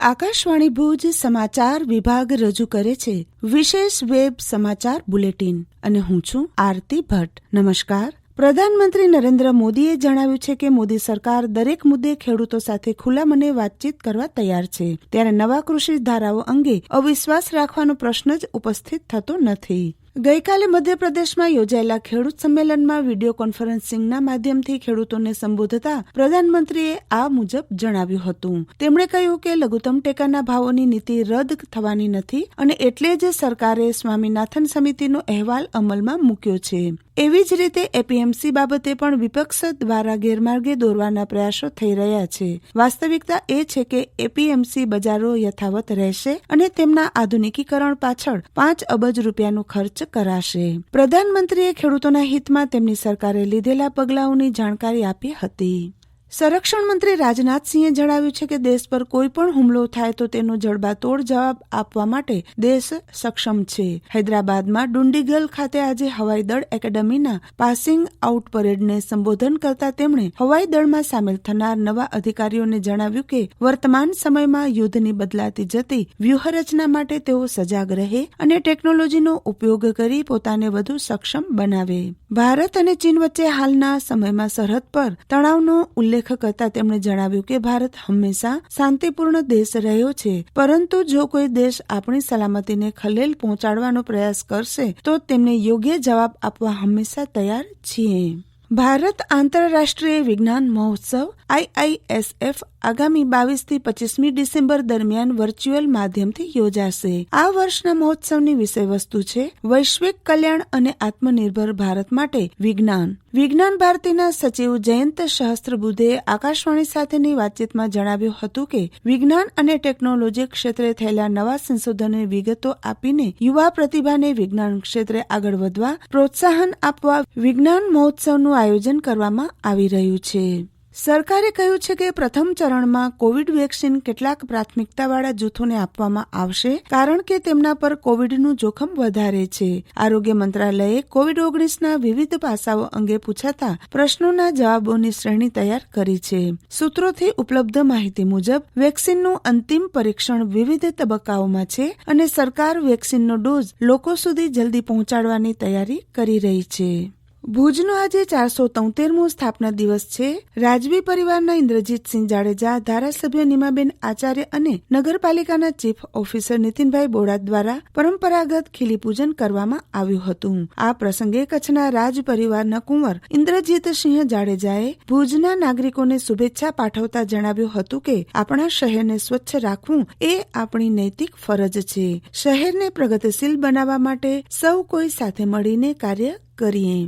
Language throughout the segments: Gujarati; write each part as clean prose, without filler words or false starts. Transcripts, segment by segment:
આકાશવાણી ભુજ સમાચાર વિભાગ રજૂ કરે છે વિશેષ વેબ સમાચાર બુલેટિન અને હું છું આરતી ભટ્ટ. નમસ્કાર. પ્રધાનમંત્રી નરેન્દ્ર મોદીએ જણાવ્યું છે કે મોદી સરકાર દરેક મુદ્દે ખેડૂતો સાથે ખુલ્લા મને વાતચીત કરવા તૈયાર છે, ત્યારે નવા કૃષિ ધારાઓ અંગે અવિશ્વાસ રાખવાનો પ્રશ્ન જ ઉપસ્થિત થતો નથી. ગઈકાલે મધ્યપ્રદેશમાં યોજાયેલા ખેડૂત સંમેલનમાં વિડીયો કોન્ફરન્સિંગના માધ્યમથી ખેડૂતોને સંબોધતા પ્રધાનમંત્રીએ આ મુજબ જણાવ્યું હતું. તેમણે કહ્યું કે લઘુત્તમ ટેકાના ભાવોની નીતિ રદ થવાની નથી અને એટલે જ સરકારે સ્વામીનાથન સમિતિનો અહેવાલ અમલમાં મૂક્યો છે. એવી જ રીતે એપીએમસી બાબતે પણ વિપક્ષ દ્વારા ગેરમાર્ગે દોરવાના પ્રયાસો થઈ રહ્યા છે. વાસ્તવિકતા એ છે કે એપીએમસી બજારો યથાવત રહેશે અને તેમના આધુનિકીકરણ પાછળ 5 અબજ રૂપિયાનો ખર્ચ કરાશે. પ્રધાનમંત્રીએ ખેડૂતોના હિતમાં તેમની સરકારે લીધેલા પગલાઓની જાણકારી આપી હતી. સંરક્ષણ મંત્રી રાજનાથસિંહે જણાવ્યું છે કે દેશ પર કોઈ પણ હુમલો થાય તો તેનો જડબાતોડ જવાબ આપવા માટે દેશ સક્ષમ છે. હૈદરાબાદમાં ડુંડીગલ ખાતે આજે હવાઈ દળ એકેડમીના પાસિંગ આઉટ પરેડને સંબોધન કરતા તેમણે હવાઈ દળમાં સામેલ થનાર નવા અધિકારીઓને જણાવ્યું કે વર્તમાન સમયમાં યુદ્ધની બદલાતી જતી વ્યૂહરચના માટે તેઓ સજાગ રહે અને ટેકનોલોજીનો ઉપયોગ કરી પોતાને વધુ સક્ષમ બનાવે. ભારત અને ચીન વચ્ચે હાલના સમયમાં સરહદ પર તણાવનો ઉલ્લેખ કરતા તેમણે જણાવ્યું કે ભારત હંમેશા શાંતિપૂર્ણ દેશ રહ્યો છે, પરંતુ જો કોઈ દેશ આપણી સલામતીને ખલેલ પહોંચાડવાનો પ્રયાસ કરશે તો તેમને યોગ્ય જવાબ આપવા હંમેશા તૈયાર છીએ. ભારત આંતરરાષ્ટ્રીય વિજ્ઞાન મહોત્સવ IISF આગામી 22 થી 25મી ડિસેમ્બર દરમિયાન વર્ચ્યુઅલ માધ્યમથી યોજાશે. આ વર્ષના મહોત્સવની વિષયવસ્તુ છે વૈશ્વિક કલ્યાણ અને આત્મનિર્ભર ભારત માટે વિજ્ઞાન. વિજ્ઞાન ભારતીના સચિવ જયંત સહસ્ત્રબુદ્ધે આકાશવાણી સાથેની વાતચીતમાં જણાવ્યું હતું કે વિજ્ઞાન અને ટેકનોલોજી ક્ષેત્રે થયેલા નવા સંશોધનની વિગતો આપીને યુવા પ્રતિભાને વિજ્ઞાન ક્ષેત્રે આગળ વધવા પ્રોત્સાહન આપવા વિજ્ઞાન મહોત્સવનું આયોજન કરવામાં આવી રહ્યું છે. સરકારે કહ્યું છે કે પ્રથમ ચરણમાં કોવિડ વેક્સિન કેટલાક પ્રાથમિકતાવાળા જૂથોને આપવામાં આવશે, કારણ કે તેમના પર કોવિડનું જોખમ વધારે છે. આરોગ્ય મંત્રાલયે કોવિડ-19ના વિવિધ પાસાઓ અંગે પૂછાતા પ્રશ્નોના જવાબોની શ્રેણી તૈયાર કરી છે. સૂત્રોથી ઉપલબ્ધ માહિતી મુજબ વેક્સિનનું અંતિમ પરીક્ષણ વિવિધ તબક્કાઓમાં છે અને સરકાર વેક્સિનનો ડોઝ લોકો સુધી જલ્દી પહોંચાડવાની તૈયારી કરી રહી છે. ભુજનો આજે 473મો સ્થાપના દિવસ છે. રાજવી પરિવારના ઇન્દ્રજીતસિંહ જાડેજા, ધારાસભ્ય નીમાબેન આચાર્ય અને નગરપાલિકાના ચીફ ઓફિસર નીતિનભાઈ બોડા દ્વારા પરંપરાગત ખીલી પૂજન કરવામાં આવ્યું હતું. આ પ્રસંગે કચ્છના રાજ પરિવારના કુંવર ઇન્દ્રજીતસિંહ જાડેજાએ ભુજના નાગરિકોને શુભેચ્છા પાઠવતા જણાવ્યું હતું કે આપણા શહેરને સ્વચ્છ રાખવું એ આપણી નૈતિક ફરજ છે. શહેરને પ્રગતિશીલ બનાવવા માટે સૌ કોઈ સાથે મળીને કાર્ય કરીએ.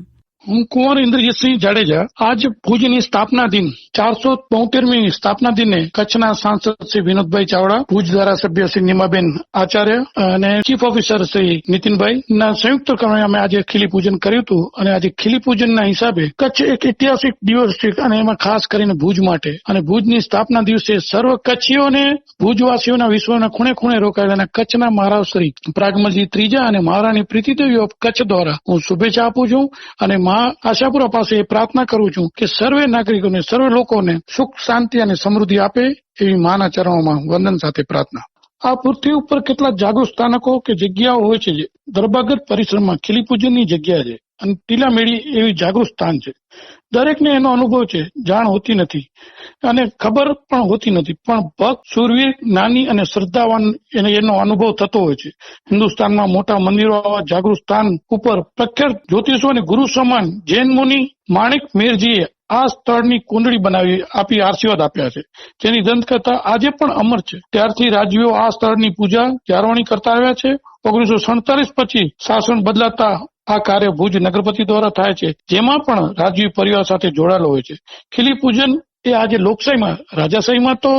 હું કુંવર ઇન્દ્રજીતસિંહ જાડેજા આજ ભુજની સ્થાપના દિન 473મી સ્થાપના દિને કચ્છના સાંસદ શ્રી વિનોદભાઈ ચાવડા, ભુજ ધારાસભ્ય શ્રી નીમાબેન આચાર્ય અને ચીફ ઓફિસર શ્રી નીતિનભાઈ ના સંયુક્ત ક્રમે અમે આજે ખીલી પૂજન કર્યું હતું. અને આજે ખીલી પૂજનના હિસાબે કચ્છ એક ઐતિહાસિક દિવસ છે અને એમાં ખાસ કરીને ભુજ માટે અને ભુજની સ્થાપના દિવસે સર્વ કચ્છીઓને, ભુજવાસીઓના વિશ્વના ખૂણે ખૂણે રોકાયેલા કચ્છના મહારાજ શ્રી પ્રાગમલજી ત્રીજા અને મહારાણી પ્રીતિદેવી ઓફ કચ્છ દ્વારા હું શુભેચ્છા આપું છું અને આશાપુરા પાસે પ્રાર્થના કરું છું કે સર્વે નાગરિકોને, સર્વે લોકોને સુખ, શાંતિ અને સમૃદ્ધિ આપે એવી માના ચરણોમાં વંદન સાથે પ્રાર્થના. આ પૃથ્વી ઉપર કેટલા જાગૃત સ્થાનકો કે જગ્યાઓ હોય છે જે દરબાગત પરિસરમાં ખીલી પૂજનની જગ્યા છે અને ટીલા મેળી એવી જાગૃત સ્થાન છે. દરેકને એનો અનુભવ છે, જાણ હોતી નથી અને ખબર પણ હોતી નથી, પણ ભક્ત, શૂરવીર, જ્ઞાની અને શ્રદ્ધાવાન એનો અનુભવ થતો હોય છે. હિન્દુસ્તાનમાં મોટા મંદિરો આવા જાગૃત સ્થાન ઉપર પ્રખ્યાત જ્યોતિષો અને ગુરુ સમાન જૈન મુનિ માણિક મેરજીએ આ સ્થળની કુંડળી બનાવી આપી આશીર્વાદ આપ્યા છે, જેની દંતકથા આજે પણ અમર છે. ત્યારથી રાજવીઓ આ સ્થળની પૂજા જાળવણી કરતા આવ્યા છે. 1947 પછી શાસન બદલાતા આ કાર્ય ભુજ નગરપતિ દ્વારા થાય છે, જેમાં પણ રાજવી પરિવાર સાથે જોડાયેલો હોય છે. ખીલી પૂજન એ આજે લોકશાહીમાં, રાજાશાહીમાં તો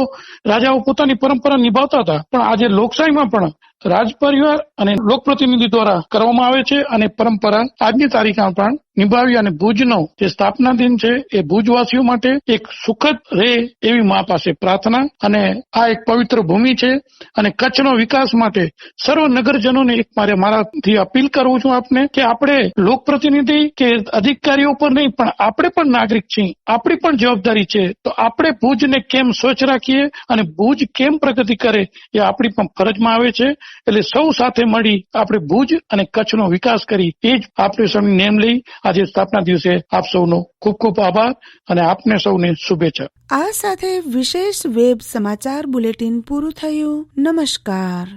રાજાઓ પોતાની પરંપરા નિભાવતા હતા, પણ આજે લોકશાહીમાં પણ રાજ પરિવાર અને લોકપ્રતિનિધિ દ્વારા કરવામાં આવે છે અને પરંપરા આજની તારીખમાં પણ નિભાવી અને ભુજનો જે સ્થાપના દિન છે એ ભુજવાસીઓ માટે એક સુખદ રહે એવી મા પાસે પ્રાર્થના. અને આ એક પવિત્ર ભૂમિ છે અને કચ્છનો વિકાસ માટે સર્વ નગરજનોને એક મારાથી અપીલ કરું છું આપને કે આપણે લોકપ્રતિનિધિ કે અધિકારીઓ પર નહીં પણ આપણે પણ નાગરિક છીએ, આપણી પણ જવાબદારી છે. તો આપણે ભુજને કેમ સ્વચ્છ રાખીએ અને ભુજ કેમ પ્રગતિ કરે એ આપણી પણ ફરજમાં આવે છે. એટલે સૌ સાથે મળી આપણે ભુજ અને કચ્છનો વિકાસ કરી એ જ આપણે સૌની નેમ લઈ આજે સ્થાપના દિવસે આપ સૌનો ખૂબ ખૂબ આભાર અને આપને સૌને શુભેચ્છા. આ સાથે વિશેષ વેબ સમાચાર બુલેટિન પૂરું થયું. નમસ્કાર.